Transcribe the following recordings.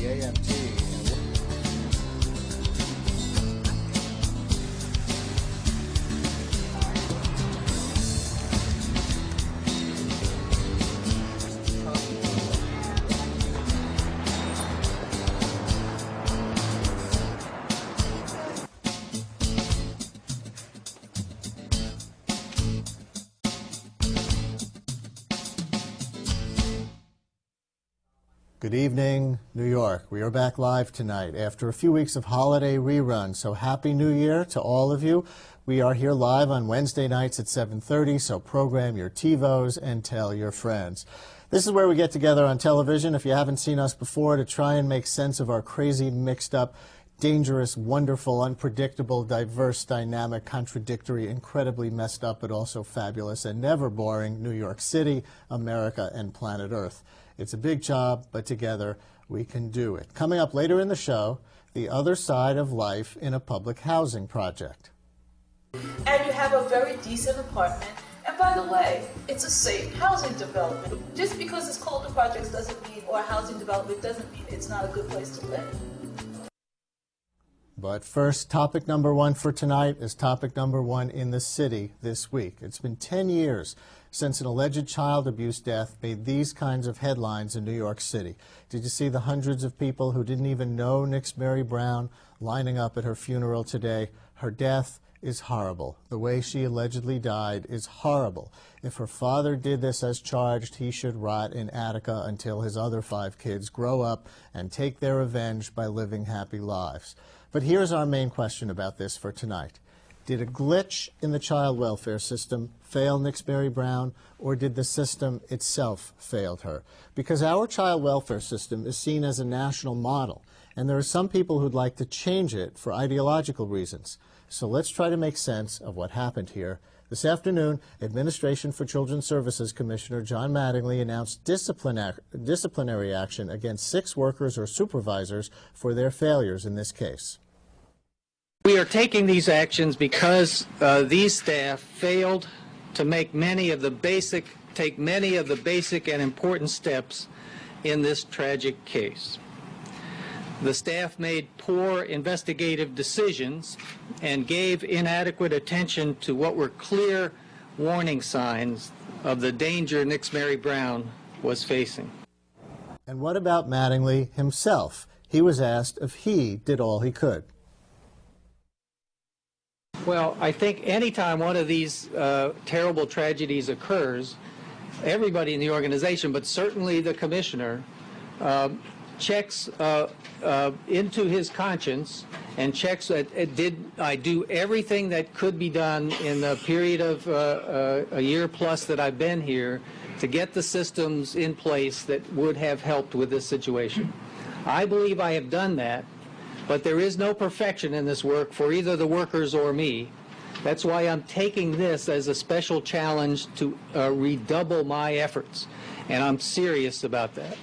AMT. Good evening, New York. We are back live tonight after a few weeks of holiday reruns. So Happy New Year to all of you. We are here live on Wednesday nights at 7:30, so program your TiVos and tell your friends. This is where we get together on television, if you haven't seen us before, to try and make sense of our crazy, mixed up, dangerous, wonderful, unpredictable, diverse, dynamic, contradictory, incredibly messed up, but also fabulous and never boring New York City, America, and planet Earth. It's a big job, but together we can do it. Coming up later in the show, the other side of life in a public housing project. And you have a very decent apartment. And by the way, it's a safe housing development. Just because it's called a project doesn't mean, or a housing development doesn't mean it's not a good place to live. But first, topic number one for tonight is topic number one in the city this week. It's been 10 years since an alleged child abuse death made these kinds of headlines in New York City. Did you see the hundreds of people who didn't even know Mary Brown lining up at her funeral today? Her death is horrible. The way she allegedly died is horrible. If her father did this as charged, he should rot in Attica until his other 5 kids grow up and take their revenge by living happy lives. But here's our main question about this for tonight. Did a glitch in the child welfare system fail Mary Brown, or did the system itself fail her? Because our child welfare system is seen as a national model, and there are some people who'd like to change it for ideological reasons. So let's try to make sense of what happened here. This afternoon, Administration for Children's Services Commissioner John Mattingly announced disciplinary action against 6 workers or supervisors for their failures in this case. We are taking these actions because these staff failed to make many of the basic and important steps in this tragic case. The staff made poor investigative decisions and gave inadequate attention to what were clear warning signs of the danger Mary Brown was facing. And what about Mattingly himself? He was asked if he did all he could. Well, I think anytime one of these terrible tragedies occurs, everybody in the organization, but certainly the commissioner, checks into his conscience and checks did I do everything that could be done in the period of a year plus that I've been here to get the systems in place that would have helped with this situation. I believe I have done that. But there is no perfection in this work for either the workers or me. That's why I'm taking this as a special challenge to redouble my efforts, and I'm serious about that.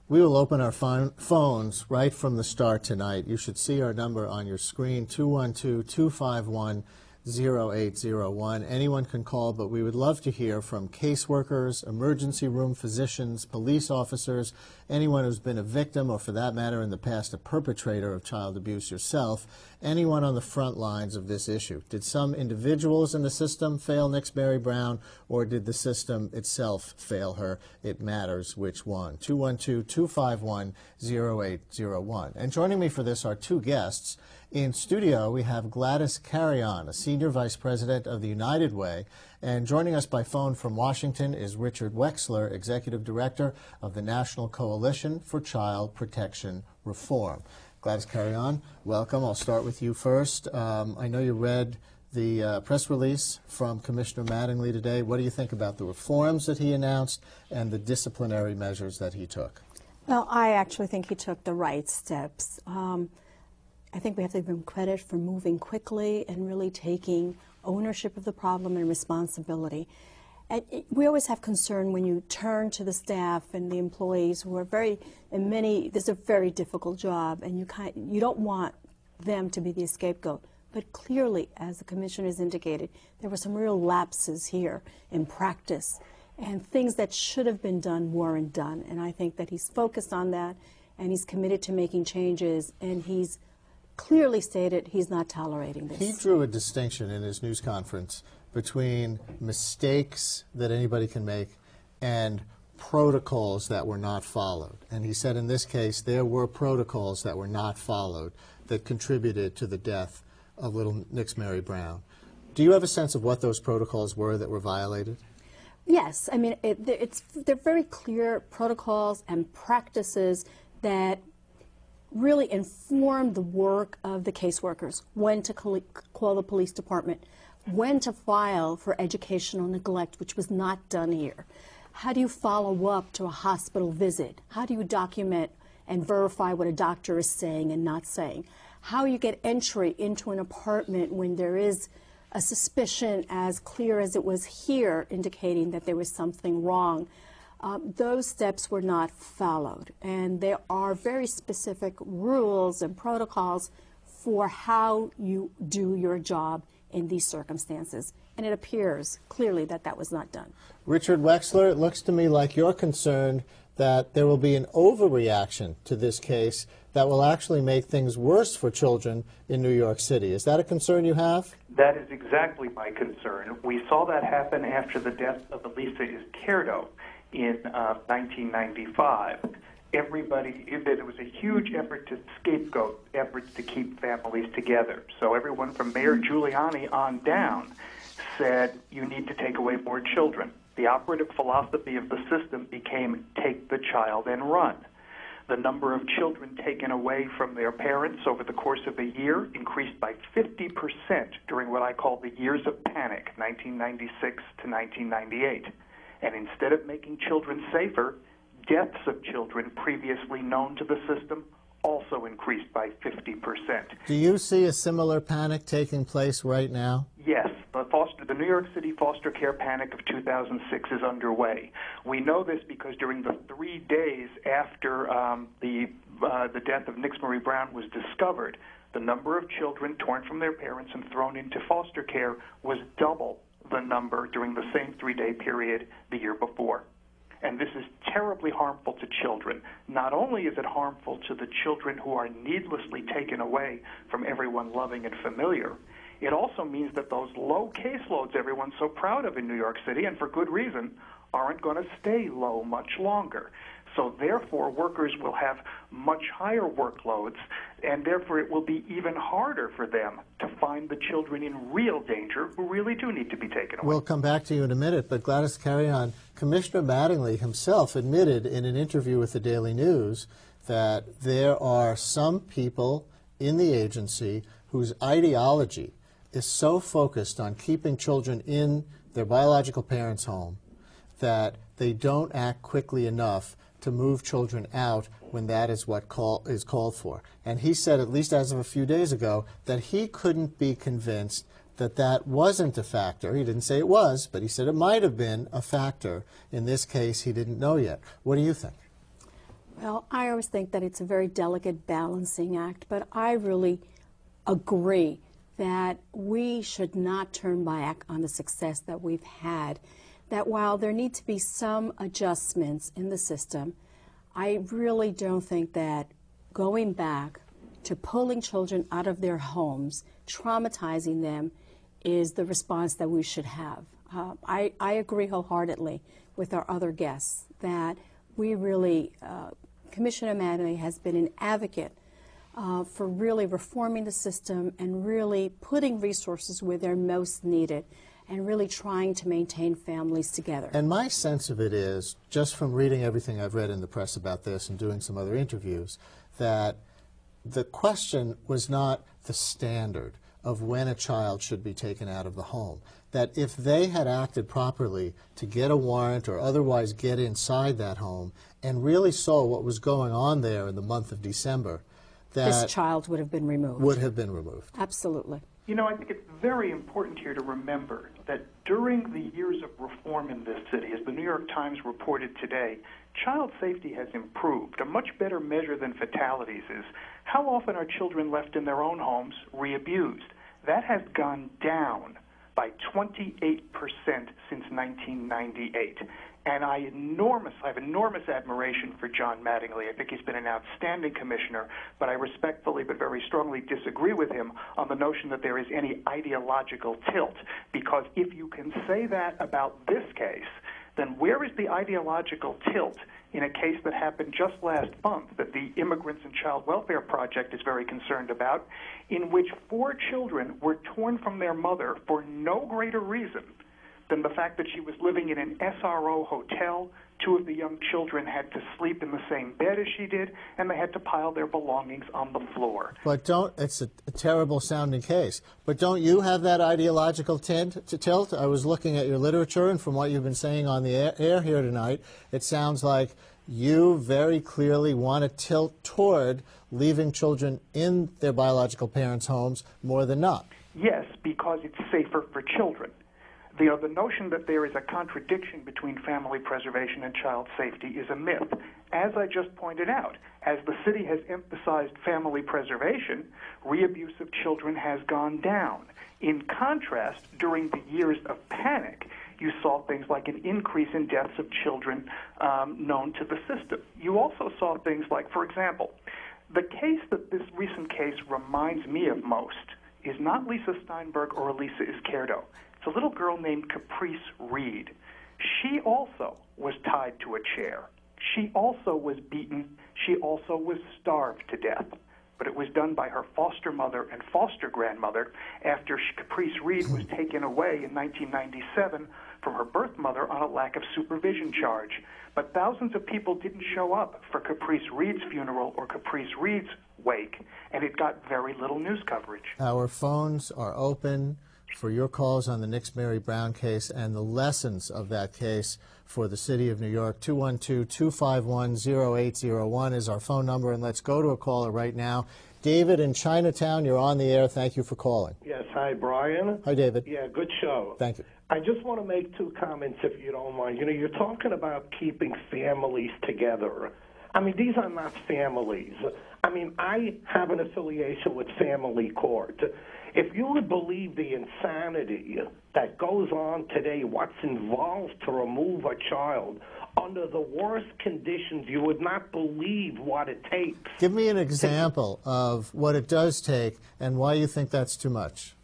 We will open our phones right from the start tonight. You should see our number on your screen, 212-251-0801. Anyone can call, but we would love to hear from caseworkers, emergency room physicians, police officers, anyone who's been a victim, or for that matter in the past a perpetrator of child abuse yourself, anyone on the front lines of this issue. Did some individuals in the system fail Mary Brown, or did the system itself fail her? It matters which one. 212-251-0801. And joining me for this are 2 guests. In studio, we have Gladys Carrion, a senior vice president of the United Way, and joining us by phone from Washington is Richard Wexler, executive director of the National Coalition for Child Protection Reform. Gladys Carrion, welcome. I'll start with you first. I know you read the press release from Commissioner Mattingly today. What do you think about the reforms that he announced and the disciplinary measures that he took? Well, I actually think he took the right steps. I think we have to give him credit for moving quickly and really taking ownership of the problem and responsibility. And we always have concern when you turn to the staff and the employees who are this is a very difficult job, and you don't want them to be the scapegoat. But clearly, as the commissioner has indicated, there were some real lapses here in practice. and things that should have been done weren't done. And I think that he's focused on that, and he's committed to making changes, and he's clearly stated he's not tolerating this. He drew a distinction in his news conference between mistakes that anybody can make and protocols that were not followed. And he said in this case there were protocols that were not followed that contributed to the death of little Nix Mary Brown. Do you have a sense of what those protocols were that were violated? Yes. I mean, they're very clear protocols and practices that really inform the work of the caseworkers, when to call the police department, when to file for educational neglect, which was not done here. How do you follow up to a hospital visit? How do you document and verify what a doctor is saying and not saying? How you get entry into an apartment when there is a suspicion as clear as it was here indicating that there was something wrong. Those steps were not followed, and there are very specific rules and protocols for how you do your job in these circumstances, and it appears clearly that that was not done. Richard Wexler, it looks to me like you're concerned that there will be an overreaction to this case that will actually make things worse for children in New York City. Is that a concern you have? That is exactly my concern. We saw that happen after the death of Elisa Izquierdo in 1995. There was a huge effort to scapegoat, efforts to keep families together. So everyone from Mayor Giuliani on down said, you need to take away more children. The operative philosophy of the system became take the child and run. The number of children taken away from their parents over the course of a year increased by 50% during what I call the years of panic, 1996 to 1998. And instead of making children safer, deaths of children previously known to the system also increased by 50%. Do you see a similar panic taking place right now? Yes. The New York City foster care panic of 2006 is underway. We know this because during the 3 days after the death of Nix Mary Brown was discovered, the number of children torn from their parents and thrown into foster care was double the number during the same 3-day period the year before. And this is terribly harmful to children. Not only is it harmful to the children who are needlessly taken away from everyone loving and familiar, it also means that those low caseloads everyone's so proud of in New York City, and for good reason, aren't going to stay low much longer. So therefore, workers will have much higher workloads, and therefore it will be even harder for them to find the children in real danger who really do need to be taken away. We'll come back to you in a minute, but Gladys, Carrion, Commissioner Mattingly himself admitted in an interview with the Daily News that there are some people in the agency whose ideology is so focused on keeping children in their biological parents' home that they don't act quickly enough to move children out when that is what is called for. And he said, at least as of a few days ago, that he couldn't be convinced that that wasn't a factor. He didn't say it was, but he said it might have been a factor. In this case, he didn't know yet. What do you think? Well, I always think that it's a very delicate balancing act, but I really agree that we should not turn back on the success that we've had, that while there need to be some adjustments in the system, I really don't think that going back to pulling children out of their homes, traumatizing them, is the response that we should have. I agree wholeheartedly with our other guests that we really, Commissioner Mattingly has been an advocate for really reforming the system and really putting resources where they're most needed and really trying to maintain families together. And my sense of it is, just from reading everything I've read in the press about this and doing some other interviews, that the question was not the standard of when a child should be taken out of the home. That if they had acted properly to get a warrant or otherwise get inside that home and really saw what was going on there in the month of December, that this child would have been removed. Would have been removed. Absolutely. You know, I think it's very important here to remember that during the years of reform in this city, as the New York Times reported today, child safety has improved. A much better measure than fatalities is how often are children left in their own homes re-abused. That has gone down by 28% since 1998. And I have enormous admiration for John Mattingly. I think he's been an outstanding commissioner, but I respectfully but very strongly disagree with him on the notion that there is any ideological tilt. Because if you can say that about this case, then where is the ideological tilt in a case that happened just last month that the Immigrants and Child Welfare Project is very concerned about, in which 4 children were torn from their mother for no greater reason than the fact that she was living in an SRO hotel. 2 of the young children had to sleep in the same bed as she did, and they had to pile their belongings on the floor. But it's a terrible sounding case. But don't you have that ideological tilt? I was looking at your literature, and from what you've been saying on the air here tonight, it sounds like you very clearly want to tilt toward leaving children in their biological parents' homes more than not. Yes, because it's safer for children. The notion that there is a contradiction between family preservation and child safety is a myth. As I just pointed out, as the city has emphasized family preservation, re-abuse of children has gone down. In contrast, during the years of panic, you saw things like an increase in deaths of children known to the system. You also saw things like, for example, the case that this recent case reminds me of most is not Lisa Steinberg or Elisa Izquierdo. It's a little girl named Caprice Reed. She also was tied to a chair. She also was beaten. She also was starved to death. But it was done by her foster mother and foster grandmother after Caprice Reed was taken away in 1997 from her birth mother on a lack of supervision charge. But thousands of people didn't show up for Caprice Reed's funeral or Caprice Reed's wake, and it got very little news coverage. Our phones are open for your calls on the Nix-Mary Brown case and the lessons of that case for the City of New York. 212-251-0801 is our phone number, and let's go to a caller right now. David in Chinatown, you're on the air. Thank you for calling. Yes, hi, Brian. Hi, David. Yeah, good show. Thank you. I just want to make 2 comments, if you don't mind. You know, you're talking about keeping families together. I mean, these are not families. I mean, I have an affiliation with Family Court. If you would believe the insanity that goes on today, what's involved to remove a child under the worst conditions, you would not believe what it takes. Give me an example of what it does take and why you think that's too much.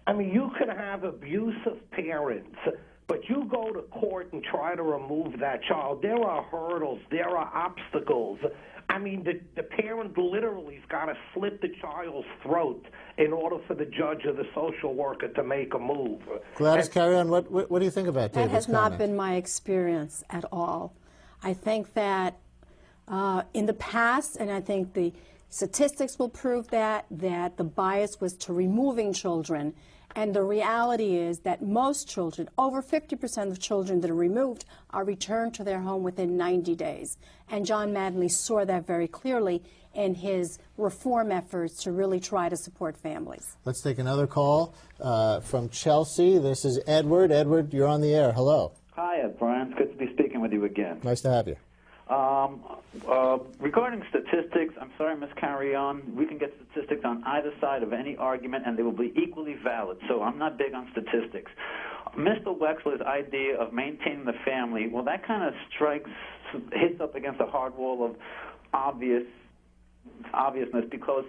I mean, you could have abusive parents, but you go to court and try to remove that child. There are hurdles. There are obstacles. I mean, the parent literally has got to slit the child's throat in order for the judge or the social worker to make a move. Gladys, Carrion, what do you think about David's That has comment? not been my experience at all. I think that in the past, and I think the statistics will prove that the bias was to removing children. And the reality is that most children, over 50% of children that are removed, are returned to their home within 90 days. And John Mattingly saw that very clearly in his reform efforts to really try to support families. Let's take another call from Chelsea. This is Edward. Edward, you're on the air. Hello. Hi, Brian. It's good to be speaking with you again. Nice to have you. Regarding statistics, I'm sorry, Ms. Carrion, we can get statistics on either side of any argument, and they will be equally valid, so I'm not big on statistics. Mr. Wexler's idea of maintaining the family, well, that kind of hits up against a hard wall of obviousness, because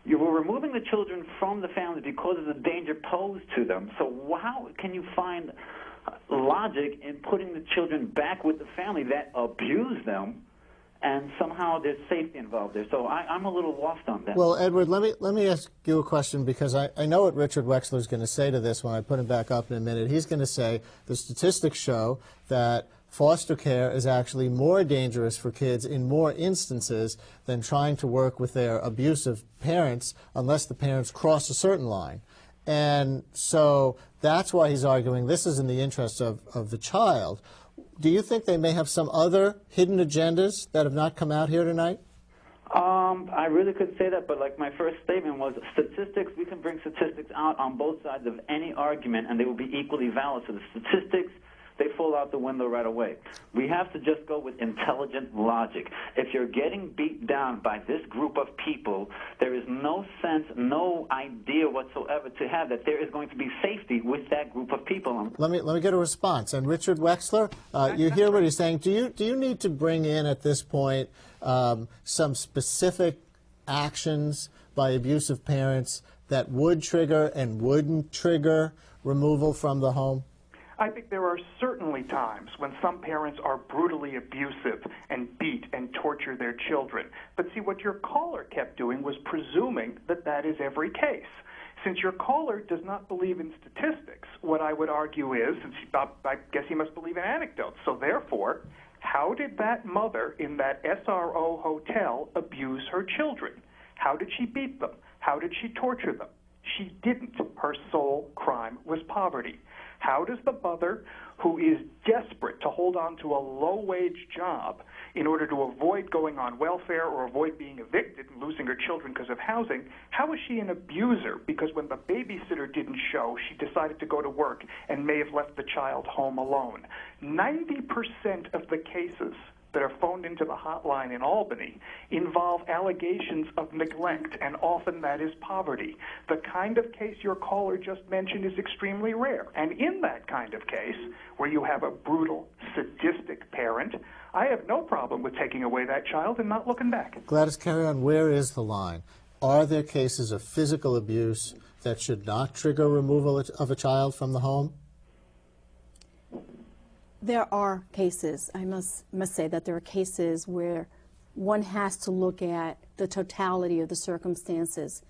you were removing the children from the family because of the danger posed to them. So how can you find logic in putting the children back with the family that abused them, and somehow there's safety involved there? So I'm a little lost on that. Well, Edward, let me ask you a question, because I know what Richard Wexler is going to say to this when I put him back up in a minute. He's going to say the statistics show that foster care is actually more dangerous for kids in more instances than trying to work with their abusive parents unless the parents cross a certain line. And so that's why he's arguing this is in the interest of the child. Do you think they may have some other hidden agendas that have not come out here tonight? I really couldn't say that, but like my first statement was statistics, we can bring statistics out on both sides of any argument, and they will be equally valid. So the statistics they fall out the window right away. We have to just go with intelligent logic. If you're getting beat down by this group of people, there is no sense, no idea whatsoever to have that there is going to be safety with that group of people. Let me get a response. And Richard Wexler, you hear what he's saying. Do you need to bring in at this point some specific actions by abusive parents that would trigger and wouldn't trigger removal from the home? I think there are certainly times when some parents are brutally abusive and beat and torture their children. But see, what your caller kept doing was presuming that that is every case. Since your caller does not believe in statistics, what I would argue is, I guess he must believe in anecdotes. So therefore, how did that mother in that SRO hotel abuse her children? How did she beat them? How did she torture them? She didn't. Her sole crime was poverty. How does the mother, who is desperate to hold on to a low-wage job in order to avoid going on welfare or avoid being evicted and losing her children because of housing, how is she an abuser? Because when the babysitter didn't show, she decided to go to work and may have left the child home alone. 90% of the cases that are phoned into the hotline in Albany involve allegations of neglect, and often that is poverty. The kind of case your caller just mentioned is extremely rare. And in that kind of case, where you have a brutal, sadistic parent, I have no problem with taking away that child and not looking back. Gladys, Carrion, where is the line? Are there cases of physical abuse that should not trigger removal of a child from the home? There are cases, I must say that there are cases where one has to look at the totality of the circumstances.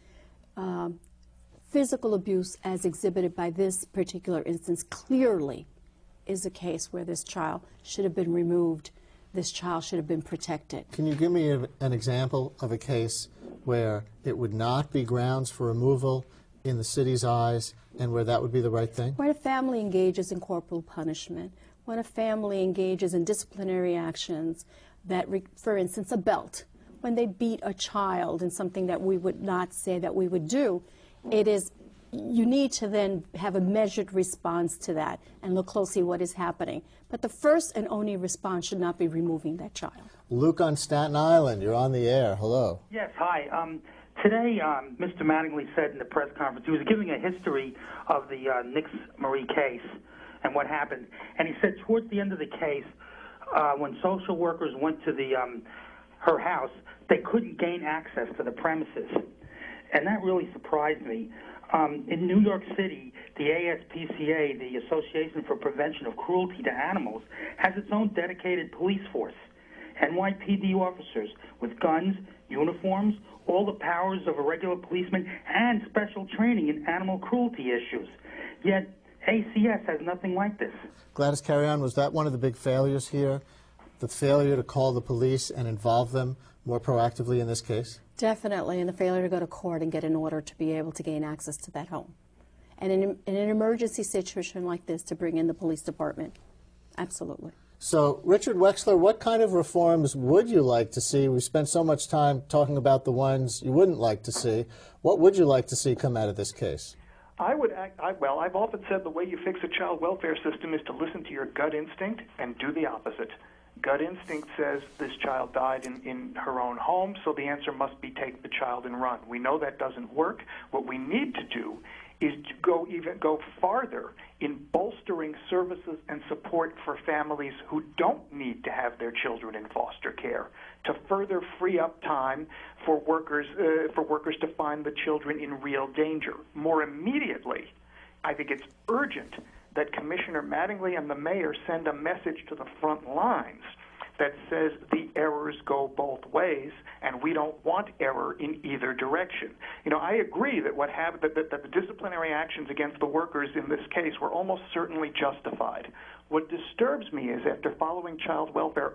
Physical abuse, as exhibited by this particular instance, clearly is a case where this child should have been removed. This child should have been protected. Can you give me an example of a case where it would not be grounds for removal in the city's eyes and where that would be the right thing? When a family engages in corporal punishment, when a family engages in disciplinary actions that, for instance, a belt, when they beat a child in something that we would not say that we would do, you need to then have a measured response to that and look closely what is happening. But the first and only response should not be removing that child. Luke on Staten Island, you're on the air. Hello. Yes, hi. Today, Mr. Mattingly said in the press conference, he was giving a history of the Nix-Marie case and what happened. And he said towards the end of the case, when social workers went to her house, they couldn't gain access to the premises. And that really surprised me. In New York City, the ASPCA, the Association for Prevention of Cruelty to Animals, has its own dedicated police force. NYPD officers with guns, uniforms, all the powers of a regular policeman, and special training in animal cruelty issues. Yet ACS has nothing like this. Gladys, Carrion, was that one of the big failures here? The failure to call the police and involve them more proactively in this case? Definitely, and the failure to go to court and get an order to be able to gain access to that home. And in an emergency situation like this, to bring in the police department. Absolutely. So, Richard Wexler, what kind of reforms would you like to see? We spent so much time talking about the ones you wouldn't like to see. What would you like to see come out of this case? Well, I've often said the way you fix a child welfare system is to listen to your gut instinct and do the opposite. Gut instinct says this child died in her own home, so the answer must be take the child and run. We know that doesn't work. What we need to do is to go farther in bolstering services and support for families who don't need to have their children in foster care, to further free up time for workers to find the children in real danger. More immediately, I think it's urgent that Commissioner Mattingly and the mayor send a message to the front lines that says the errors go both ways, and we don't want error in either direction. You know, I agree that what happened, that the disciplinary actions against the workers in this case were almost certainly justified. What disturbs me is after following child welfare,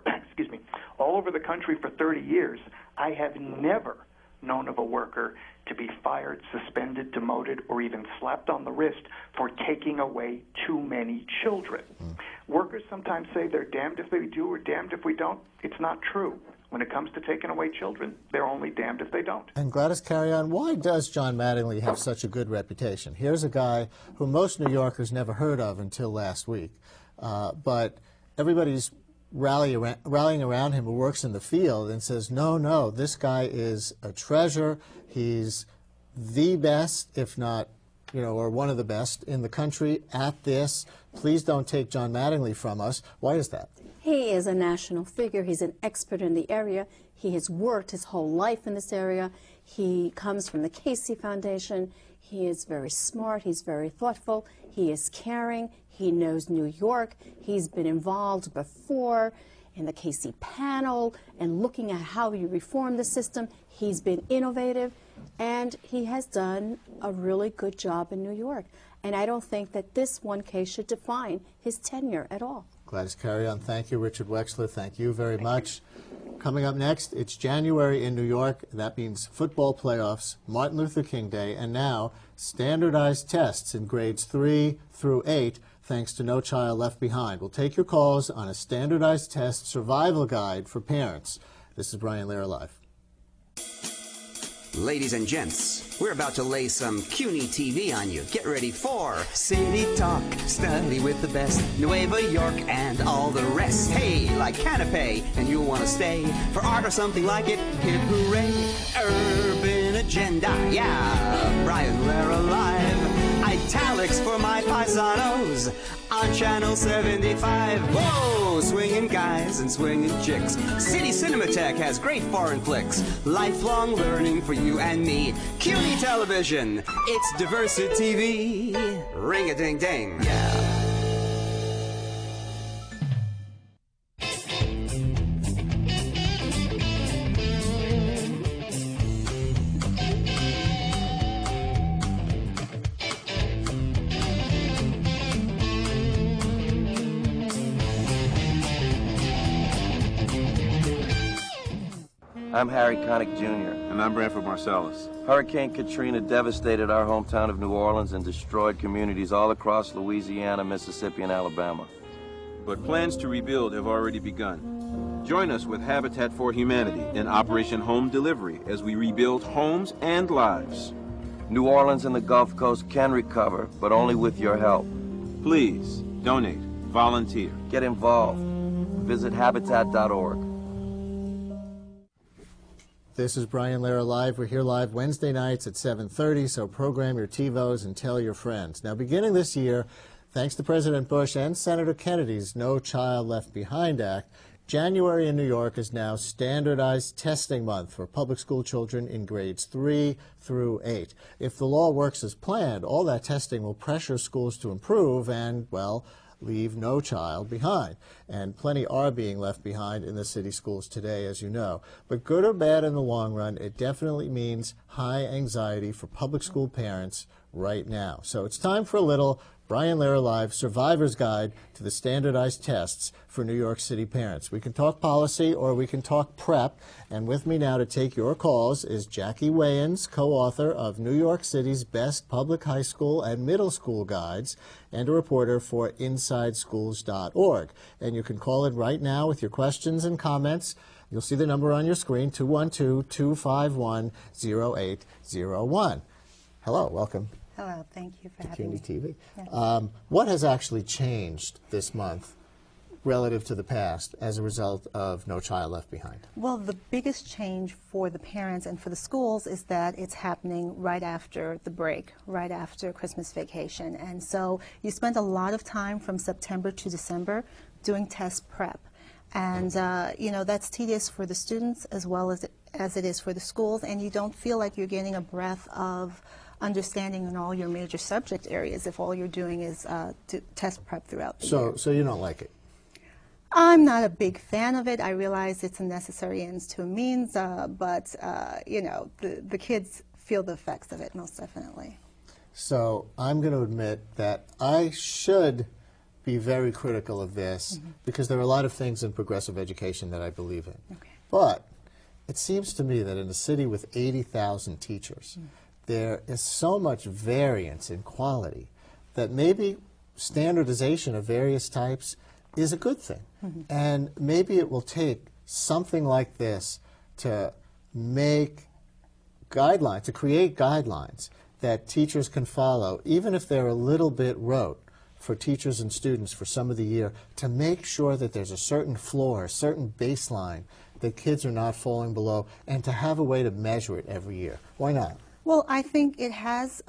all over the country for 30 years, I have never known of a worker to be fired, suspended, demoted, or even slapped on the wrist for taking away too many children. Workers sometimes say they're damned if they do or damned if we don't. It's not true. When it comes to taking away children, they're only damned if they don't. And Gladys, Carrion, why does John Mattingly have such a good reputation? Here's a guy who most New Yorkers never heard of until last week. but everybody's rallying around him who works in the field and says, no, no, this guy is a treasure. He's the best, if not, or one of the best in the country at this. Please don't take John Mattingly from us. Why is that? He is a national figure. He's an expert in the area. He has worked his whole life in this area. He comes from the Casey Foundation. He is very smart. He's very thoughtful. He is caring. He knows New York. He's been involved before in the Casey panel and looking at how you reform the system. He's been innovative, and he has done a really good job in New York. And I don't think that this one case should define his tenure at all. Gladys Carrion, thank you. Richard Wexler, thank you very much. Coming up next, it's January in New York. That means football playoffs, Martin Luther King Day, and now standardized tests in grades 3 through 8, thanks to No Child Left Behind. We'll take your calls on a standardized test survival guide for parents. This is Brian Lehrer Live. Ladies and gents, we're about to lay some CUNY TV on you. Get ready for City Talk, study with the best, Nueva York and all the rest. Hey, like Canapé, and you'll want to stay for art or something like it. Hip hooray, urban agenda, yeah. Brian Lehrer Live. Italics for my paisanos on Channel 75. Whoa, swinging guys and swinging chicks. City Cinematheque has great foreign flicks. Lifelong learning for you and me. CUNY Television, it's diversity TV. Ring-a-ding-ding, yeah. I'm Harry Connick Jr. And I'm Branford Marsalis. Hurricane Katrina devastated our hometown of New Orleans and destroyed communities all across Louisiana, Mississippi, and Alabama. But plans to rebuild have already begun. Join us with Habitat for Humanity in Operation Home Delivery as we rebuild homes and lives. New Orleans and the Gulf Coast can recover, but only with your help. Please, donate, volunteer. Get involved. Visit Habitat.org. This is Brian Lehrer Live. We're here live Wednesday nights at 7:30, so program your TiVos and tell your friends. Now, beginning this year, thanks to President Bush and Senator Kennedy's No Child Left Behind Act, January in New York is now standardized testing month for public school children in grades 3 through 8. If the law works as planned, all that testing will pressure schools to improve and, well, leave no child behind. And plenty are being left behind in the city schools today, as you know. But good or bad in the long run, it definitely means high anxiety for public school parents right now. So it's time for a little Brian Lehrer Live Survivor's Guide to the Standardized Tests for New York City parents. We can talk policy or we can talk prep. And with me now to take your calls is Jackie Wayans, co-author of New York City's Best Public High School and Middle School Guides and a reporter for InsideSchools.org. And you can call in right now with your questions and comments. You'll see the number on your screen, 212-251-0801. Hello, welcome. Hello, thank you for having me. CUNY TV. Yes. What has actually changed this month relative to the past as a result of No Child Left Behind? Well, the biggest change for the parents and for the schools is that it's happening right after the break, right after Christmas vacation. And so you spend a lot of time from September to December doing test prep. And, you know, that's tedious for the students as well as it is for the schools. And you don't feel like you're getting a breath of understanding in all your major subject areas if all you're doing is test prep throughout the year. So you don't like it? I'm not a big fan of it. I realize it's a necessary ends to a means, but you know, the kids feel the effects of it most definitely. So I'm going to admit that I should be very critical of this because there are a lot of things in progressive education that I believe in. Okay. But it seems to me that in a city with 80,000 teachers, there is so much variance in quality that maybe standardization of various types is a good thing. And maybe it will take something like this to make guidelines, to create guidelines that teachers can follow, even if they're a little bit rote, for teachers and students for some of the year to make sure that there's a certain floor, a certain baseline that kids are not falling below, and to have a way to measure it every year? Why not? Well, I think it has,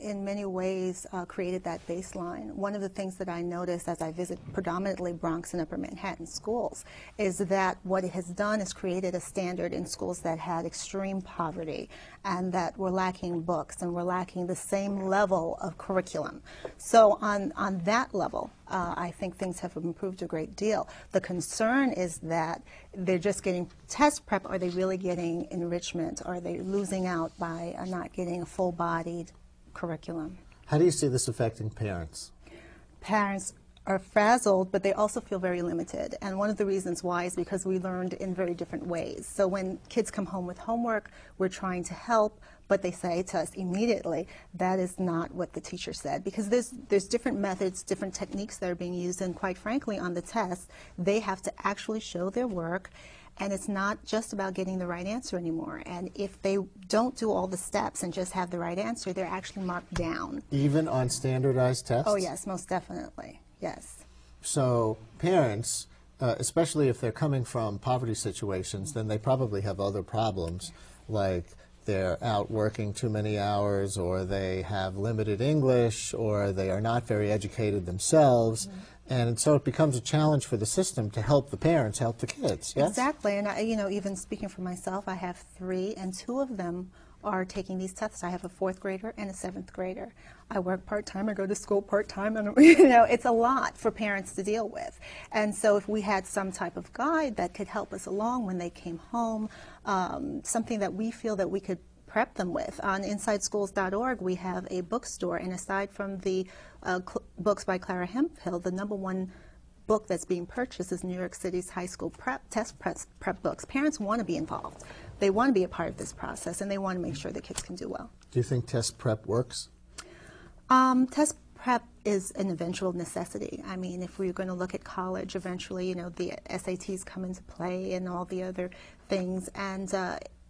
in many ways, created that baseline. One of the things that I noticed as I visit predominantly Bronx and Upper Manhattan schools is that what it has done is created a standard in schools that had extreme poverty and that were lacking books and were lacking the same level of curriculum. So on that level, I think things have improved a great deal. The concern is that they're just getting test prep. Are they really getting enrichment? Are they losing out by not getting a full-bodied curriculum? How do you see this affecting parents? Parents are frazzled, but they also feel very limited. And one of the reasons why is because we learned in very different ways. So when kids come home with homework, we're trying to help, but they say to us immediately, that is not what the teacher said. Because there's different methods, different techniques that are being used, and quite frankly, on the test, they have to actually show their work, and it's not just about getting the right answer anymore. And if they don't do all the steps and just have the right answer, they're actually marked down. Even on standardized tests? Oh, yes, most definitely. Yes. So parents, especially if they're coming from poverty situations, then they probably have other problems, like they're out working too many hours, or they have limited English, or they are not very educated themselves. Mm-hmm. And so it becomes a challenge for the system to help the parents help the kids. Yes? Exactly. And even speaking for myself, I have 3, and 2 of them are taking these tests. I have a 4th grader and a 7th grader. I work part-time, I go to school part-time, and it's a lot for parents to deal with. And so if we had some type of guide that could help us along when they came home, something that we feel that we could prep them with. On InsideSchools.org, we have a bookstore, and aside from the books by Clara Hemphill, the #1 book that's being purchased is New York City's high school test prep books. Parents want to be involved. They want to be a part of this process, and they want to make sure the kids can do well. Do you think test prep works? Test prep is an eventual necessity. I mean, if we're going to look at college, eventually, the SATs come into play and all the other things, and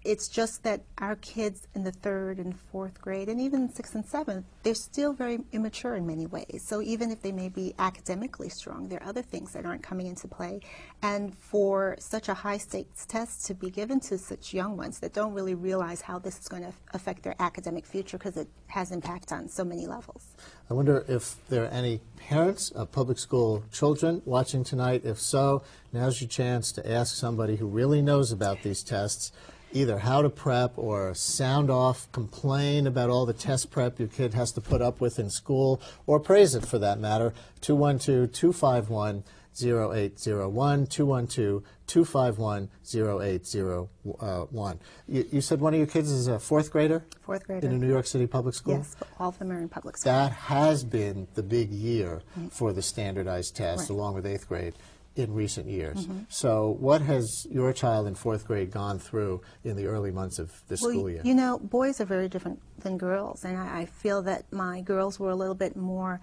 it's just that our kids in the 3rd and 4th grade, and even 6th and 7th, they're still very immature in many ways. So even if they may be academically strong, there are other things that aren't coming into play. And for such a high-stakes test to be given to such young ones that don't really realize how this is going to affect their academic future, because it has impact on so many levels. I wonder if there are any parents of public school children watching tonight. If so, now's your chance to ask somebody who really knows about these tests either how to prep or sound off, complain about all the test prep your kid has to put up with in school, or praise it for that matter. 212-251-0801, 212-251-0801. You said one of your kids is a 4th grader? 4th grader. In a New York City public school? Yes, but all of them are in public school. That has been the big year for the standardized test, along with 8th grade, in recent years. So what has your child in 4th grade gone through in the early months of this school year? Boys are very different than girls, and I feel that my girls were a little bit more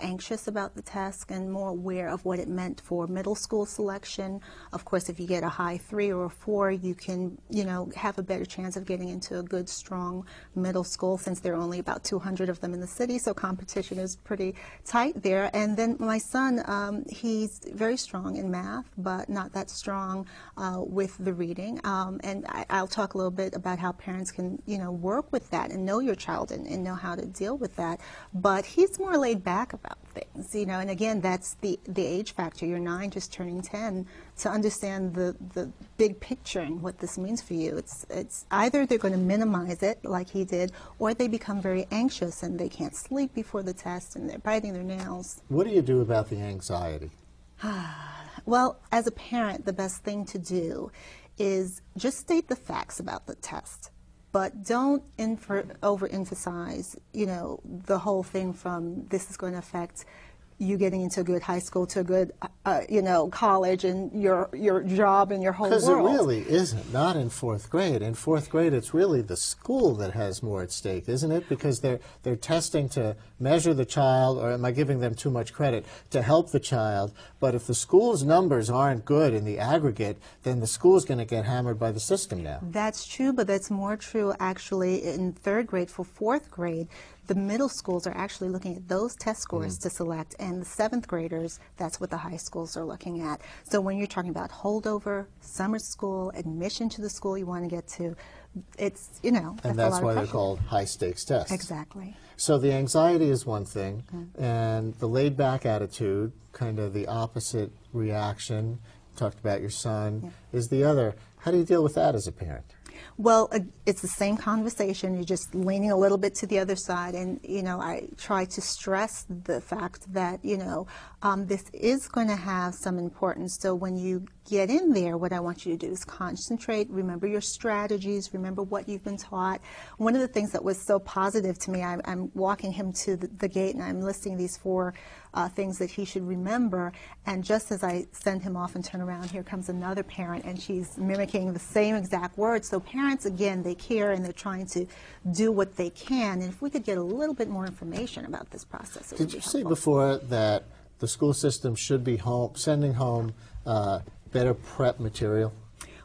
anxious about the test and more aware of what it meant for middle school selection. Of course, if you get a high 3 or a 4, you can, have a better chance of getting into a good, strong middle school, since there are only about 200 of them in the city, so competition is pretty tight there. And then my son, he's very strong in math, but not that strong with the reading. And I'll talk a little bit about how parents can, work with that and know your child and know how to deal with that. But he's more laid back about things, and again, that's the age factor. You're 9, just turning 10, to understand the big picture and what this means for you. It's either they're going to minimize it like he did, or they become very anxious and they can't sleep before the test and they're biting their nails. What do you do about the anxiety? Well, as a parent, the best thing to do is just state the facts about the test. But don't overemphasize, the whole thing from this is going to affect you getting into a good high school to a good, college and your job and your whole world. Because it really isn't, not in 4th grade. In 4th grade, it's really the school that has more at stake, isn't it? Because they're testing to measure the child, or am I giving them too much credit, to help the child. But if the school's numbers aren't good in the aggregate, then the school's going to get hammered by the system now. That's true, but that's more true actually in 3rd grade. For 4th grade, The middle schools are actually looking at those test scores to select, and the 7th graders, that's what the high schools are looking at. So when you're talking about holdover, summer school, admission to the school you want to get to, it's, you know, and that's why they're called high-stakes tests. Exactly. So the anxiety is one thing, and the laid-back attitude, kind of the opposite reaction, talked about your son, is the other. How do you deal with that as a parent? Well, it's the same conversation. You're just leaning a little bit to the other side, and you know, I try to stress the fact that you know this is going to have some importance. So when you get in there, what I want you to do is concentrate. Remember your strategies. Remember what you've been taught. One of the things that was so positive to me, I'm walking him to the gate, and I'm listing these 4 things that he should remember. And just as I send him off and turn around, here comes another parent, and she's mimicking the same exact words. So parents, again, they care and they're trying to do what they can. And if we could get a little bit more information about this process, it would be helpful. Did you say before that the school system should be sending home better prep material?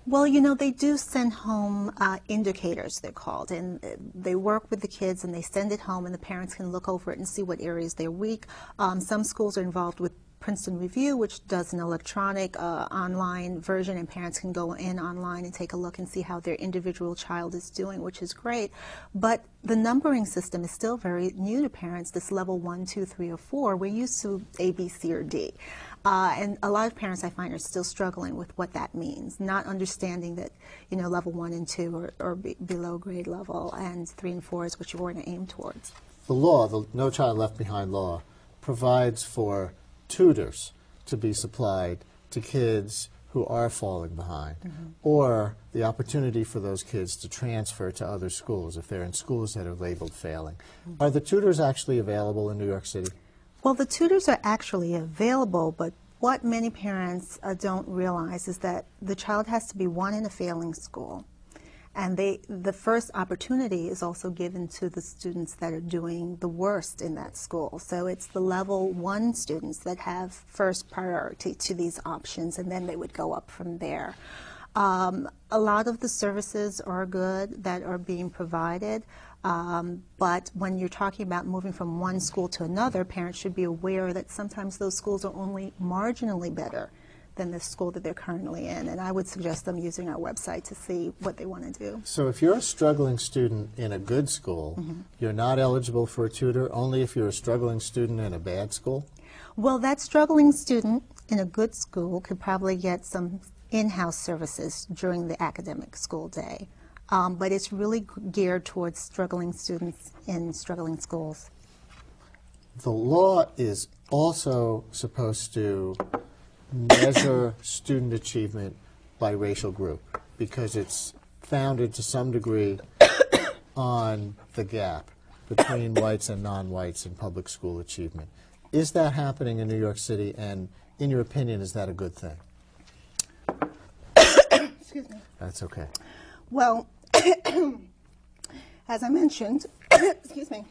Well, you know, they do send home indicators, they're called, and they work with the kids and they send it home, and the parents can look over it and see what areas they're weak. Some schools are involved with Princeton Review, which does an electronic online version, and parents can go in online and take a look and see how their individual child is doing, which is great. But the numbering system is still very new to parents, this level 1, 2, 3, or 4. We're used to A, B, C, or D. And a lot of parents, I find, are still struggling with what that means, not understanding that, you know, level 1 and 2 are below grade level, and 3 and 4 is what you want to aim towards. The law, the No Child Left Behind law, provides for tutors to be supplied to kids who are falling behind, or the opportunity for those kids to transfer to other schools if they're in schools that are labeled failing. Are the tutors actually available in New York City? Well, the tutors are actually available, but what many parents don't realize is that the child has to be 1 in a failing school. And the first opportunity is also given to the students that are doing the worst in that school. So it's the level 1 students that have first priority to these options, and then they would go up from there. A lot of the services are good that are being provided, but when you're talking about moving from one school to another, parents should be aware that sometimes those schools are only marginally better than the school that they're currently in, and I would suggest them using our website to see what they want to do. So if you're a struggling student in a good school, you're not eligible for a tutor, only if you're a struggling student in a bad school? Well, that struggling student in a good school could probably get some in-house services during the academic school day, but it's really geared towards struggling students in struggling schools. The law is also supposed to measure student achievement by racial group because it's founded to some degree on the gap between whites and non-whites in public school achievement. Is that happening in New York City, and in your opinion, is that a good thing? Excuse me. That's okay. Well, as I mentioned, excuse me,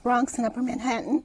Bronx and Upper Manhattan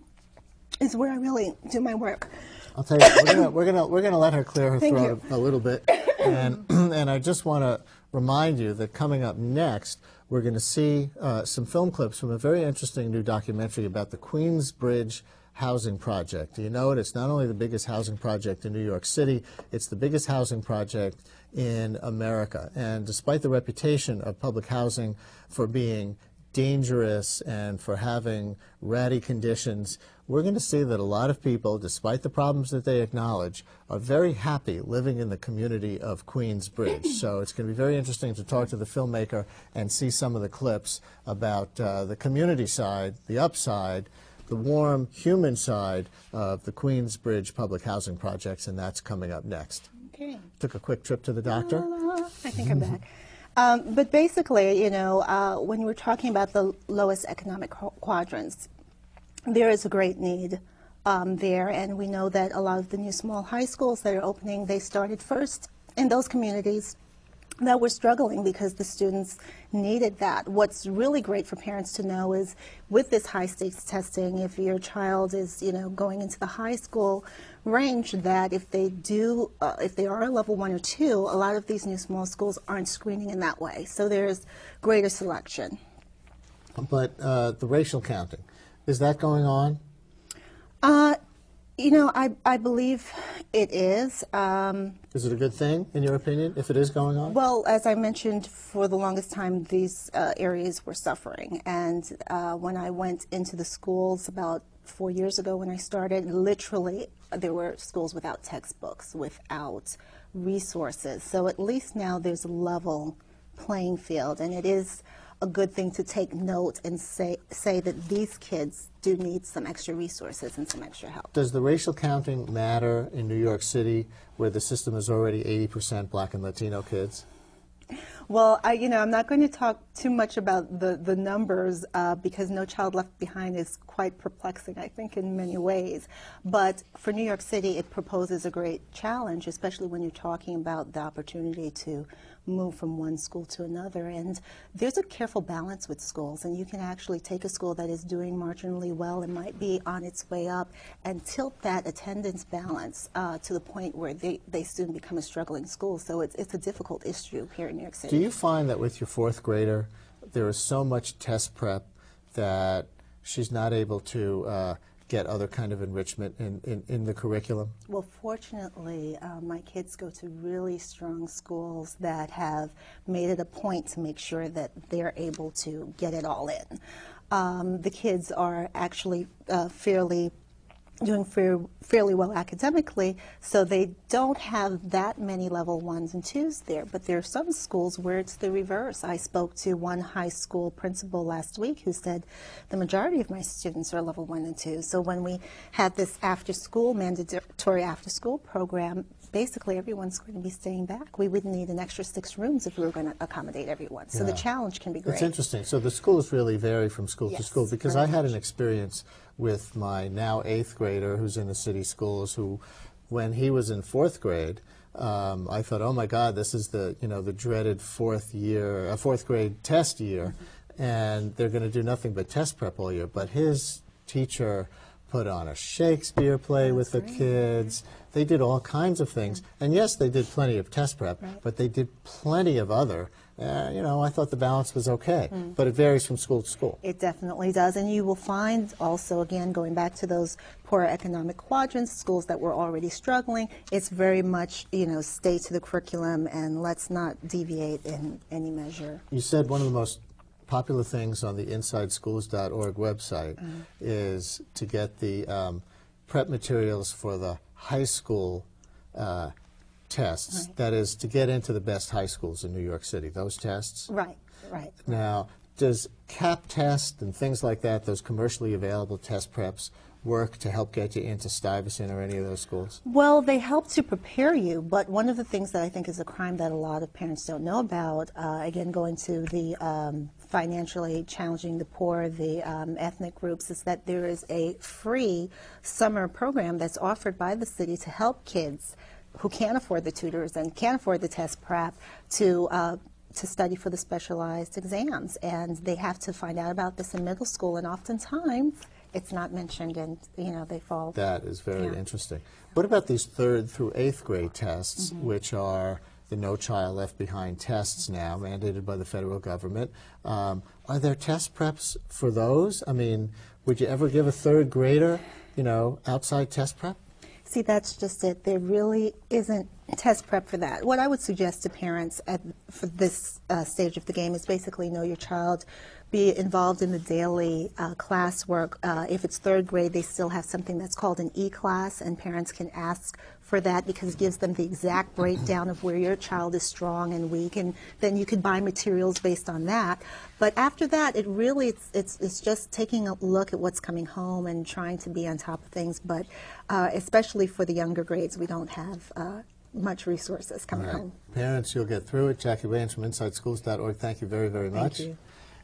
is where I really do my work. I'll tell you, we're gonna let her clear her Thank throat a little bit, and I just want to remind you that coming up next, we're going to see some film clips from a very interesting new documentary about the Queensbridge housing project. You know it, it's not only the biggest housing project in New York City, it's the biggest housing project in America. And despite the reputation of public housing for being dangerous and for having ratty conditions, we're going to see that a lot of people, despite the problems that they acknowledge, are very happy living in the community of Queensbridge. So it's going to be very interesting to talk to the filmmaker and see some of the clips about the community side, the upside, the warm human side of the Queensbridge public housing projects, and that's coming up next. Okay. Took a quick trip to the doctor. I think I'm back. But basically, you know, when we're talking about the lowest economic quadrants, there is a great need there, and we know that a lot of the new small high schools that are opening, they started first in those communities that were struggling because the students needed that. What's really great for parents to know is with this high stakes testing, if your child is, you know, going into the high school range, that if they do, if they are a level 1 or 2, a lot of these new small schools aren't screening in that way. So there's greater selection. But the racial counting, is that going on? You know, I believe it is. Is it a good thing, in your opinion, if it is going on? Well, as I mentioned, for the longest time, these areas were suffering. And when I went into the schools about 4 years ago when I started, literally there were schools without textbooks, without resources. So at least now there's a level playing field, and it is a good thing to take note and say that these kids do need some extra resources and some extra help. Does the racial counting matter in New York City, where the system is already 80% Black and Latino kids? Well, I'm not going to talk too much about the numbers because No Child Left Behind is quite perplexing, I think, in many ways. But for New York City, it proposes a great challenge, especially when you're talking about the opportunity to move from one school to another. And there's a careful balance with schools, and you can actually take a school that is doing marginally well and might be on its way up and tilt that attendance balance to the point where they soon become a struggling school. So it's a difficult issue here in New York City. Do you find that with your fourth grader, there is so much test prep that she's not able to get other kind of enrichment in the curriculum? Well, fortunately, my kids go to really strong schools that have made it a point to make sure that they're able to get it all in. The kids are actually doing fairly well academically, so they don't have that many level 1s and 2s there. But there are some schools where it's the reverse. I spoke to one high school principal last week who said the majority of my students are level 1 and 2. So when we had this after-school, mandatory after-school program, basically everyone's going to be staying back. We wouldn't need an extra 6 rooms if we were going to accommodate everyone. So the challenge can be great. It's interesting. So the schools really vary from school to school, because I had an much. Experience with my now 8th grader who's in the city schools, who, when he was in 4th grade, I thought, oh my God, this is the dreaded fourth grade test year, and they're going to do nothing but test prep all year. But his teacher put on a Shakespeare play with the kids. They did all kinds of things. And yes, they did plenty of test prep, but they did plenty of other. I thought the balance was okay, but it varies from school to school. It definitely does, and you will find also, again, going back to those poorer economic quadrants, schools that were already struggling, it's very much, stay to the curriculum and let's not deviate in any measure. You said one of the most popular things on the InsideSchools.org website is to get the prep materials for the high school tests. That is, to get into the best high schools in New York City, those tests. Right. Now, does CAP test and things like that, those commercially available test preps, work to help get you into Stuyvesant or any of those schools? Well, they help to prepare you, but one of the things that I think is a crime that a lot of parents don't know about, again, going to the financially challenging the poor, the ethnic groups, is that there is a free summer program that's offered by the city to help kids who can't afford the tutors and can't afford the test prep to study for the specialized exams. And they have to find out about this in middle school, and oftentimes it's not mentioned, and they fall. That is very interesting. What about these 3rd through 8th grade tests, which are the No Child Left Behind tests now, mandated by the federal government? Are there test preps for those? I mean, would you ever give a 3rd grader, outside test prep? See, that's just it. There really isn't test prep for that. What I would suggest to parents for this stage of the game is basically know your child, be involved in the daily classwork. If it's 3rd grade, they still have something that's called an E-class, and parents can ask for that because it gives them the exact breakdown of where your child is strong and weak, and then you can buy materials based on that. But after that, it really, it's just taking a look at what's coming home and trying to be on top of things. But especially for the younger grades, we don't have much resources coming home. Parents, you'll get through it. Jackie Wayans from InsideSchools.org. Thank you very, very much. Thank you.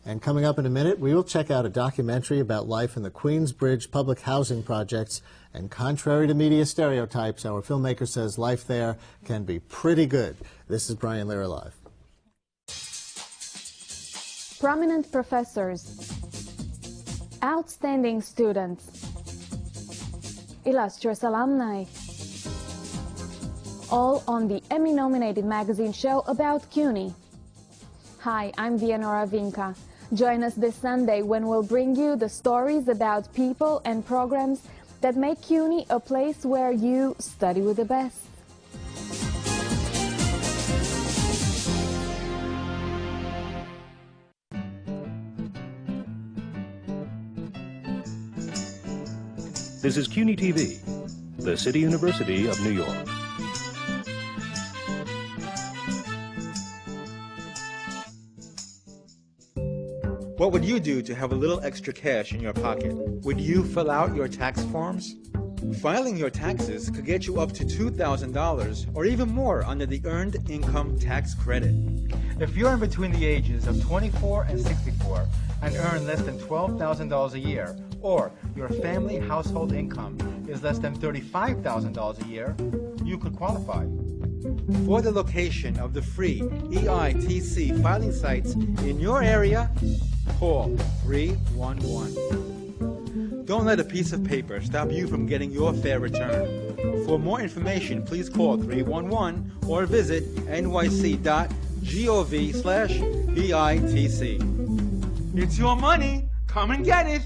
And coming up in a minute, we will check out a documentary about life in the Queensbridge public housing projects. And contrary to media stereotypes, our filmmaker says life there can be pretty good. This is Brian Lehrer Live. Prominent professors, outstanding students, illustrious alumni, all on the Emmy-nominated magazine show about CUNY. Hi, I'm Vianora Vinca. Join us this Sunday when we'll bring you the stories about people and programs that make CUNY a place where you study with the best. This is CUNY TV, the City University of New York. What would you do to have a little extra cash in your pocket? Would you fill out your tax forms? Filing your taxes could get you up to $2,000 or even more under the Earned Income Tax Credit. If you're in between the ages of 24 and 64 and earn less than $12,000 a year, or your family household income is less than $35,000 a year, you could qualify. For the location of the free EITC filing sites in your area, call 311. Don't let a piece of paper stop you from getting your fair return. For more information, please call 311 or visit nyc.gov/EITC. It's your money. Come and get it.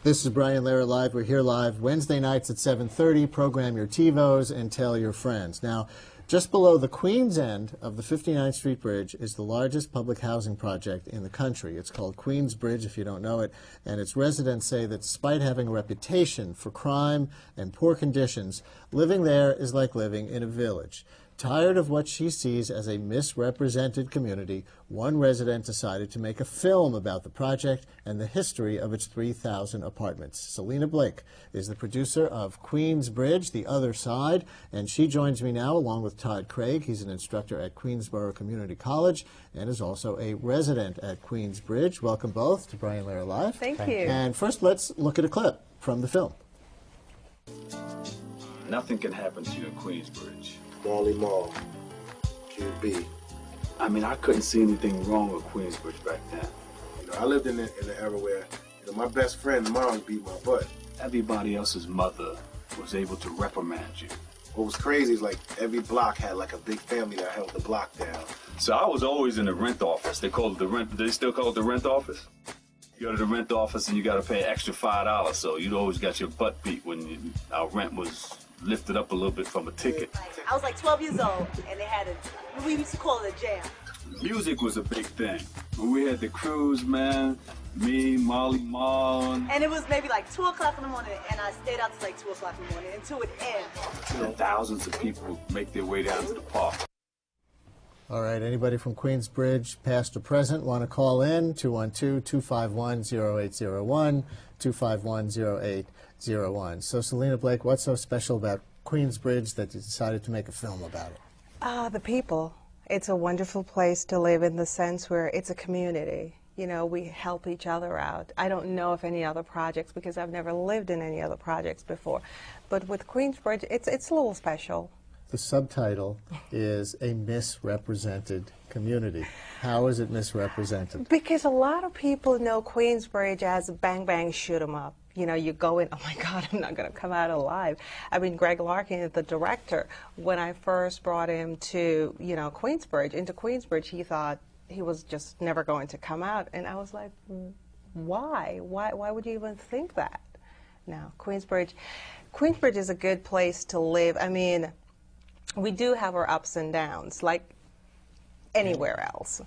This is Brian Lehrer Live. We're here live Wednesday nights at 7:30. Program your TiVos and tell your friends. Now, just below the Queens end of the 59th Street Bridge is the largest public housing project in the country. It's called Queens Bridge, if you don't know it, and its residents say that despite having a reputation for crime and poor conditions, living there is like living in a village. Tired of what she sees as a misrepresented community, one resident decided to make a film about the project and the history of its 3,000 apartments. Selena Blake is the producer of Queens Bridge, The Other Side, and she joins me now along with Todd Craig. He's an instructor at Queensborough Community College and is also a resident at Queens Bridge. Welcome both to Brian Lehrer Live. Thank you. And first, let's look at a clip from the film. Nothing can happen to you in Queensbridge. Marley Mall, QB. I mean, I couldn't see anything wrong with Queensbridge back then. You know, I lived in the era where, my best friend's mom beat my butt. Everybody else's mother was able to reprimand you. What was crazy is every block had a big family that held the block down. So I was always in the rent office. They called it the rent. They still call it the rent office. You go to the rent office and you got to pay extra $5. So you always got your butt beat when our rent was lifted up a little bit from a ticket. I was 12 years old, and they had we used to call it a jam. Music was a big thing. When we had the cruise, man, me, Molly Mall. And it was maybe 2 o'clock in the morning, and I stayed out till 2 o'clock in the morning until it ends. Thousands of people make their way down to the park. All right, anybody from Queensbridge, past or present, want to call in? 212-251-0801, 251-0801. So, Selena Blake, what's so special about Queensbridge that you decided to make a film about it? The people. It's a wonderful place to live in the sense where it's a community. We help each other out. I don't know of any other projects because I've never lived in any other projects before. But with Queensbridge, it's a little special. The subtitle is A Misrepresented Community. How is it misrepresented? Because a lot of people know Queensbridge as bang, bang, shoot 'em up. You go in, oh my God, I'm not going to come out alive. I mean, Greg Larkin, the director, when I first brought him to, into Queensbridge, he thought he was just never going to come out. And I was like, why? Why would you even think that? No, Queensbridge is a good place to live. I mean, we do have our ups and downs, like anywhere else,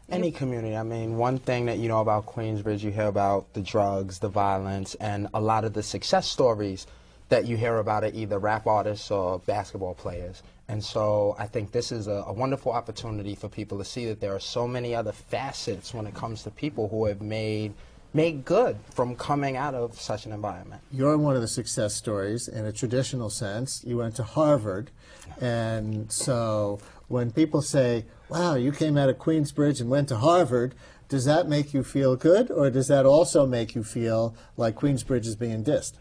Any community. I mean, one thing that you know about Queensbridge, you hear about the drugs, the violence, and a lot of the success stories that you hear about are either rap artists or basketball players. And so I think this is a wonderful opportunity for people to see that there are so many other facets when it comes to people who have made good from coming out of such an environment. You're one of the success stories in a traditional sense. You went to Harvard, and so when people say, wow, you came out of Queensbridge and went to Harvard, does that make you feel good, or does that also make you feel like Queensbridge is being dissed?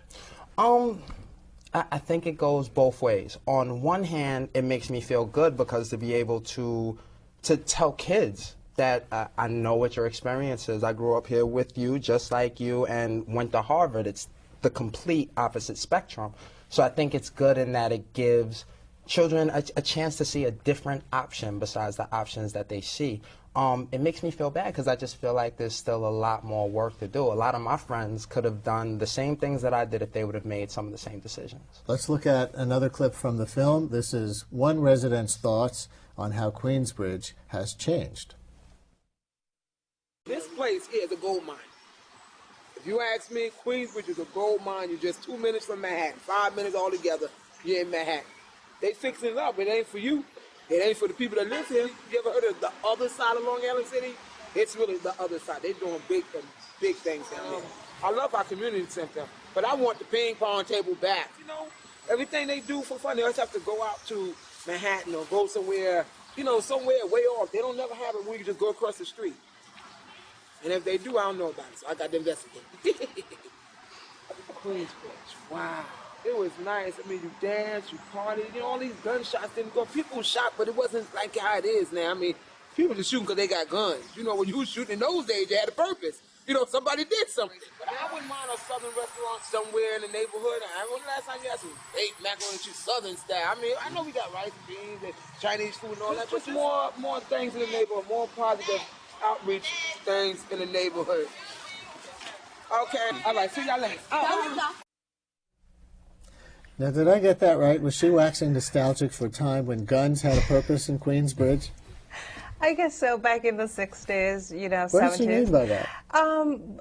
I think it goes both ways. On one hand, it makes me feel good because to be able to tell kids that I know what your experience is. I grew up here with you, just like you, and went to Harvard. It's the complete opposite spectrum. So I think it's good in that it gives children a chance to see a different option besides the options that they see. it makes me feel bad because I just feel like there's still a lot more work to do. A lot of my friends could have done the same things that I did if they would have made some of the same decisions. Let's look at another clip from the film. This is one resident's thoughts on how Queensbridge has changed. This place here is a gold mine. If you ask me, Queensbridge is a gold mine. You're just 2 minutes from Manhattan, 5 minutes altogether, you're in Manhattan. They fixing it up. It ain't for you. It ain't for the people that live here. You ever heard of the other side of Long Island City? It's really the other side. They're doing big things down there. I love our community center, but I want the ping pong table back. You know, everything they do for fun, they always have to go out to Manhattan or go somewhere, you know, somewhere way off. They don't never have it where you just go across the street. And if they do, I don't know about it, so I got to investigate. Queensbridge, wow. It was nice. I mean, you danced, you partied, you know, all these gunshots didn't go. People shot, but it wasn't like how it is now. I mean, people just shooting because they got guns. You know, when you was shooting in those days, you had a purpose. You know, somebody did something. But I wouldn't mind a southern restaurant somewhere in the neighborhood. I remember last time you had some baked macaroni and cheese, southern style. I mean, I know we got rice and beans and Chinese food and all that, but more things in the neighborhood, more positive outreach things in the neighborhood. Okay, all right, see y'all later. Now, did I get that right? Was she waxing nostalgic for a time when guns had a purpose in Queensbridge? I guess so. Back in the 60s, you know, 70s. What does she mean by that?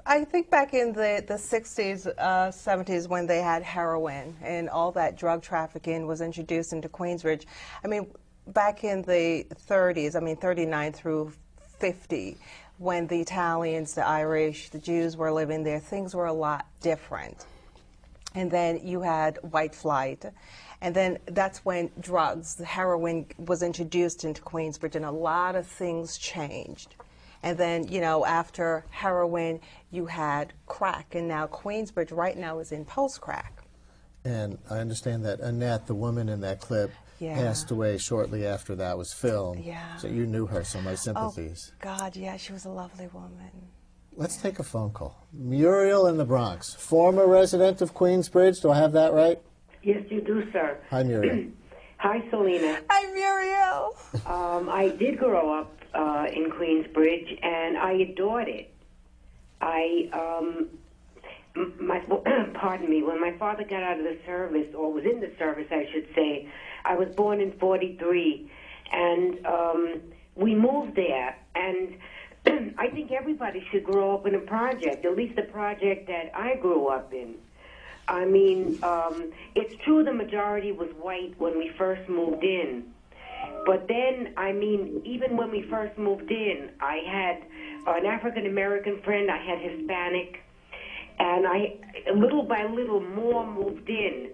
I think back in the 60s, 70s, when they had heroin and all that drug trafficking was introduced into Queensbridge. I mean, back in the 30s, I mean, 39 through 50, when the Italians, the Irish, the Jews were living there, things were a lot different. And then you had white flight. And then that's when drugs, the heroin was introduced into Queensbridge, and a lot of things changed. And then, you know, after heroin, you had crack. And now Queensbridge right now is in post-crack. And I understand that Annette, the woman in that clip, passed away shortly after that was filmed. Yeah. So you knew her, so my sympathies. Oh, God, yeah, she was a lovely woman. Let's take a phone call. Muriel in the Bronx, former resident of Queensbridge. Do I have that right? Yes, you do, sir. Hi, Muriel. Hi, Selena. Hi, Muriel. I did grow up in Queensbridge, and I adored it. Pardon me, when my father got out of the service, or was in the service, I should say, I was born in 43, and we moved there, and I think everybody should grow up in a project, at least the project that I grew up in. I mean, it's true the majority was white when we first moved in. But then, I mean, even when we first moved in, I had an African-American friend, I had Hispanic, and little by little, more moved in.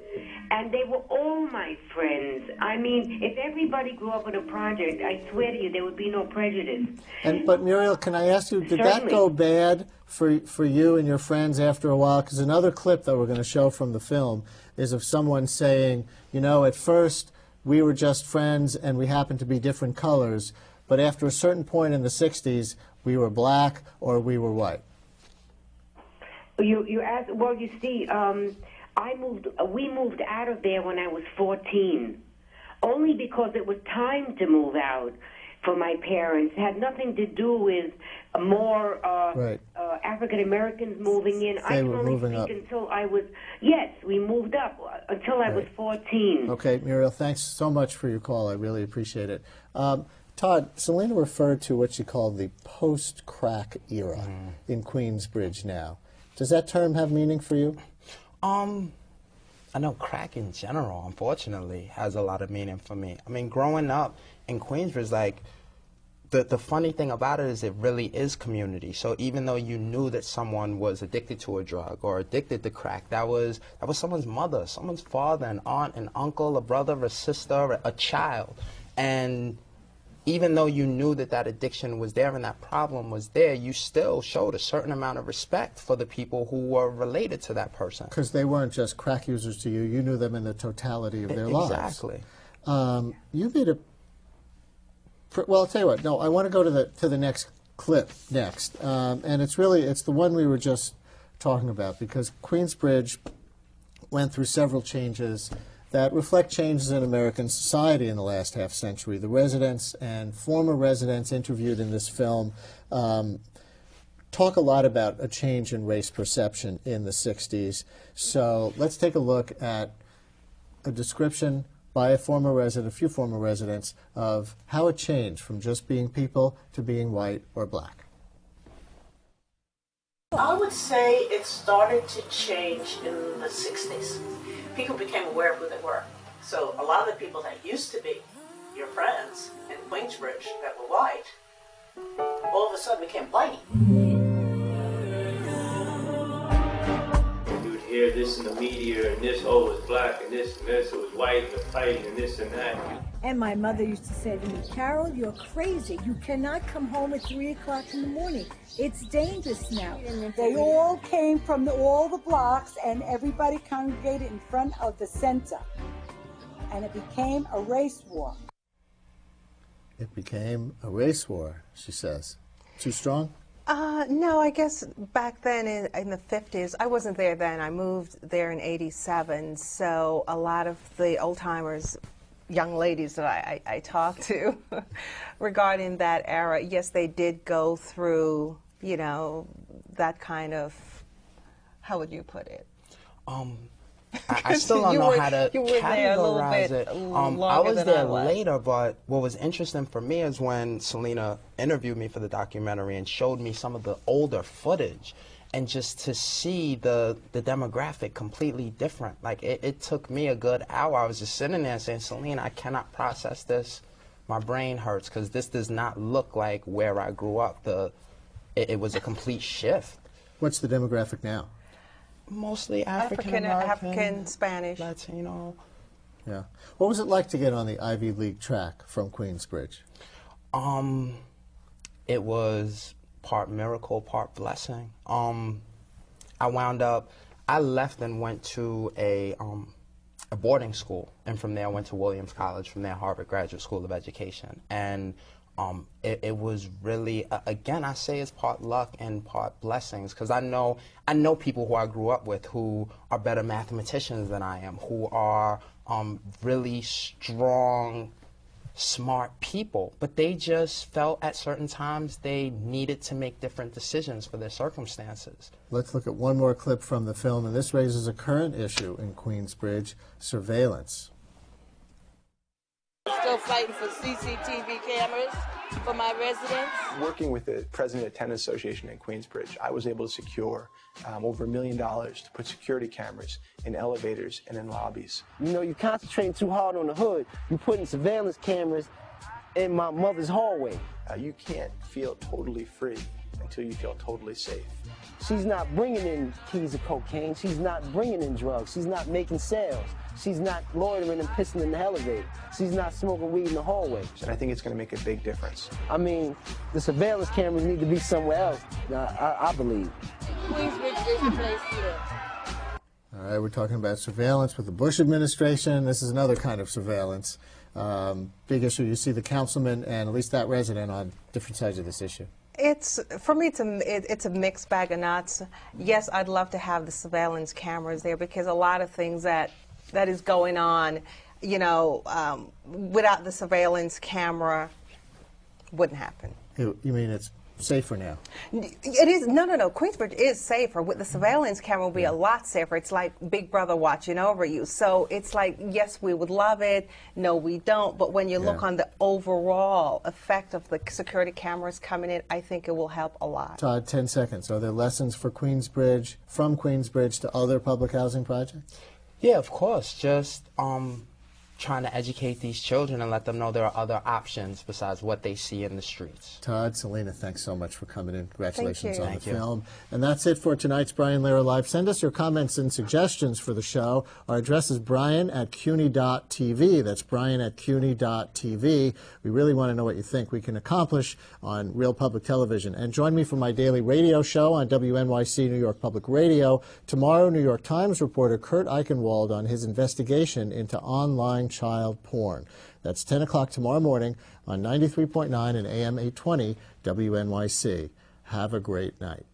And they were all my friends. I mean, if everybody grew up in a project, I swear to you, there would be no prejudice. But Muriel, can I ask you, did that go bad for you and your friends after a while? Because another clip that we're going to show from the film is of someone saying, you know, at first we were just friends and we happened to be different colors, but after a certain point in the 60s, we were black or we were white. You asked, well, you see, we moved out of there when I was 14, only because it was time to move out for my parents. It had nothing to do with more African Americans moving in. They were moving up. Until I was, yes, we moved up until I was 14. Okay, Muriel, thanks so much for your call. I really appreciate it. Todd, Selena referred to what she called the post-crack era in Queensbridge now. Does that term have meaning for you? I know crack in general, unfortunately, has a lot of meaning for me. I mean, growing up in Queensbridge, like, the funny thing about it is it really is community. So even though you knew that someone was addicted to a drug or addicted to crack, that was someone's mother, someone's father, an aunt, an uncle, a brother, a sister, a child. And even though you knew that that addiction was there and that problem was there, you still showed a certain amount of respect for the people who were related to that person. Because they weren't just crack users to you. You knew them in the totality of their lives. Exactly. You made a... Well, I'll tell you what. No, I want to go to the next clip next. And it's the one we were just talking about, because Queensbridge went through several changes that reflect changes in American society in the last half century. The residents and former residents interviewed in this film talk a lot about a change in race perception in the 60s. So let's take a look at a description by a former resident, a few former residents, of how it changed from just being people to being white or black. I would say it started to change in the 60s. People became aware of who they were. So a lot of the people that used to be your friends in Queensbridge that were white, all of a sudden became white. You would hear this in the media, and this, oh, it was black, and this, it was white, and fighting, and this and that. And my mother used to say to me, Carol, you're crazy. You cannot come home at 3 o'clock in the morning. It's dangerous now. They all came from all the blocks, and everybody congregated in front of the center. And it became a race war. It became a race war, she says. Too strong? No, I guess back then in the 50s, I wasn't there then. I moved there in '87, so a lot of the old-timers, young ladies that I talked to regarding that era, yes, they did go through, you know, that kind of, how would you put it? I still don't know how to categorize it. I was there later, but what was interesting for me is when Selena interviewed me for the documentary and showed me some of the older footage, and just to see the demographic completely different. Like, it took me a good hour. I was just sitting there saying, Selena, I cannot process this. My brain hurts because this does not look like where I grew up. It was a complete shift. What's the demographic now? Mostly African, Spanish, Latino. Yeah. What was it like to get on the Ivy League track from Queensbridge? It was part miracle, part blessing. I left and went to a boarding school, and from there I went to Williams College, from there Harvard Graduate School of Education. And it was really, again, I say it's part luck and part blessings, because I know people who I grew up with who are better mathematicians than I am, who are really strong, smart people, but they just felt at certain times they needed to make different decisions for their circumstances. Let's look at one more clip from the film, and this raises a current issue in Queensbridge: surveillance. Still fighting for CCTV cameras for my residents. Working with the President of Tennis Association in Queensbridge, I was able to secure over $1 million to put security cameras in elevators and in lobbies. You know, you're concentrating too hard on the hood. You're putting surveillance cameras in my mother's hallway. You can't feel totally free until you feel totally safe. She's not bringing in keys of cocaine. She's not bringing in drugs. She's not making sales. She's not loitering and pissing in the elevator. She's not smoking weed in the hallway. And I think it's going to make a big difference. I mean, the surveillance cameras need to be somewhere else, I believe. Queensbridge is the place here. All right, we're talking about surveillance with the Bush administration. This is another kind of surveillance. Big issue. You see the councilman and at least that resident on different sides of this issue. For me, it's a mixed bag of nuts. Yes, I'd love to have the surveillance cameras there, because a lot of things that is going on, you know, without the surveillance camera wouldn't happen. You mean it's safer now? It is. No. Queensbridge is safer. With the surveillance camera, will be a lot safer. It's like Big Brother watching over you. So it's like, yes, we would love it. No, we don't. But when you look on the overall effect of the security cameras coming in, I think it will help a lot. Todd, 10 seconds. Are there lessons for Queensbridge, from Queensbridge to other public housing projects? Yeah, of course. Just trying to educate these children and let them know there are other options besides what they see in the streets. Todd, Selena, thanks so much for coming in. Congratulations on the Thank you. film. And that's it for tonight's Brian Lehrer Live. Send us your comments and suggestions for the show. Our address is brian@cuny.tv. That's brian@cuny.tv. We really want to know what you think we can accomplish on Real Public Television. And join me for my daily radio show on WNYC New York Public Radio. Tomorrow, New York Times reporter Kurt Eichenwald on his investigation into online child porn. That's 10 o'clock tomorrow morning on 93.9 and AM 820 WNYC. Have a great night.